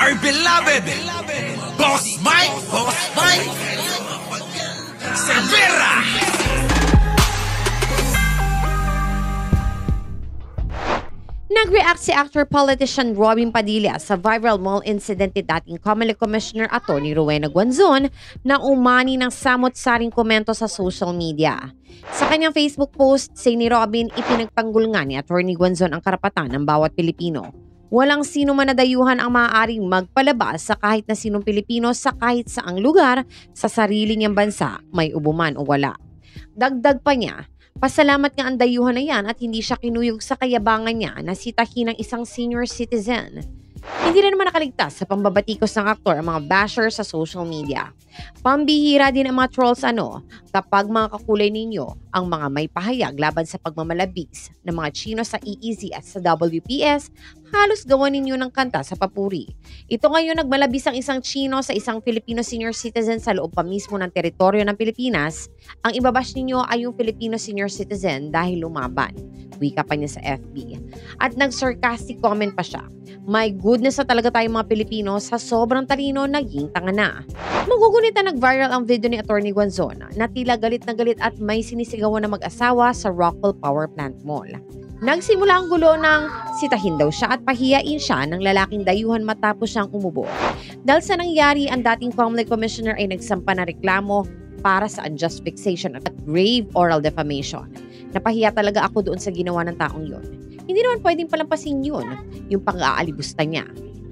Our beloved Boss Mike Cervera. Nag-react si actor-politician Robin Padilla sa viral mall incident ni dating Comelec Commissioner Atty. Rowena Guanzon na umani ng samot-saring komento sa social media. Sa kanyang Facebook post, say ni Robin, ipinagtanggol nga ni Atty. Guanzon ang karapatan ng bawat Pilipino. Walang sino man na dayuhan ang maaaring magpalabas sa kahit na sinong Pilipino sa kahit saang lugar sa sarili niyang bansa, may ubuman o wala. Dagdag pa niya, pasalamat nga ang dayuhan na yan at hindi siya kinuyog sa kayabangan niya na sitahin ng isang senior citizen. Hindi rin naman nakaligtas sa pambabatikos ng aktor ang mga bashers sa social media. Pambihira din ang mga trolls kapag mga kakulay ninyo ang mga may pahayag laban sa pagmamalabis ng mga Chino sa EEZ at sa WPS, halos gawa ninyo ng kanta sa papuri. Ito ngayon nagmalabis ang isang Chino sa isang Filipino senior citizen sa loob pa mismo ng teritoryo ng Pilipinas. Ang ibabash ninyo ay yung Filipino senior citizen dahil lumaban. Wika pa niya sa FB. At nag-sarcastic comment pa siya. My goodness na talaga tayong mga Pilipino sa sobrang talino naging tanga na. Magugunita nag-viral ang video ni Atty. Guanzon na tila galit na galit at may sinisigawan na mag-asawa sa Rockwell Power Plant Mall. Nagsimula ang gulo ng sitahin daw siya at pahiyain siya ng lalaking dayuhan matapos siyang umubo. Dahil sa nangyari, ang dating Comelec Commissioner ay nagsampa na reklamo para sa unjust vexation at grave oral defamation. Napahiya talaga ako doon sa ginawa ng taong yon. Hindi naman pwedeng palampasin yun, yung pang-aalibusta niya.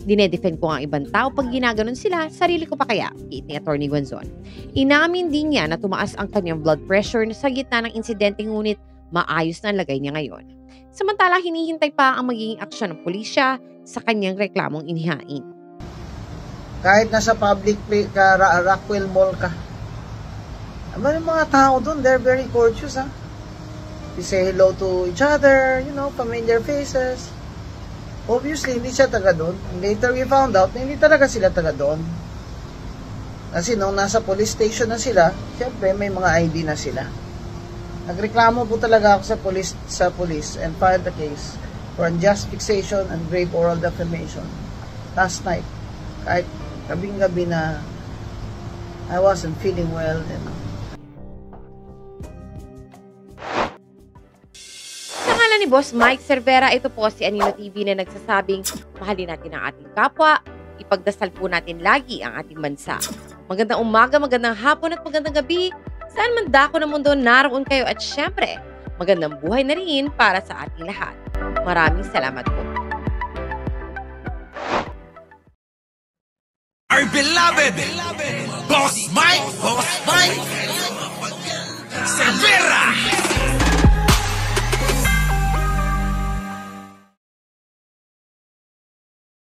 Dinedefend ko ang ibang tao pag ginaganon sila, sarili ko pa kaya, kiit ni Atty. Guanzon. Inamin din niya na tumaas ang kanyang blood pressure sa gitna ng insidente ngunit maayos na lagay niya ngayon. Samantala, hinihintay pa ang magiging aksyon ng pulisya sa kanyang reklamong inihain. Kahit nasa public place ka, Rockwell Mall ka, yung mga tao doon, they're very courteous, They say hello to each other, familiar faces. Obviously, hindi siya taga doon. Later we found out na hindi talaga sila taga doon. Kasi nung nasa police station na sila, syempre may mga ID na sila. Nagreklamo po talaga ako sa police and filed the case for unjust vexation and grave oral defamation last night. Kahit gabing-gabi na I wasn't feeling well, Ni Boss Mike Cervera, ito po si Anino TV na nagsasabing mahalin natin ang ating kapwa, ipagdasal po natin lagi ang ating bansa. Magandang umaga, magandang hapon at magandang gabi. Saan man dako ng mundo naroon kayo at syempre, magandang buhay na rin para sa ating lahat. Maraming salamat po. Our beloved Boss Mike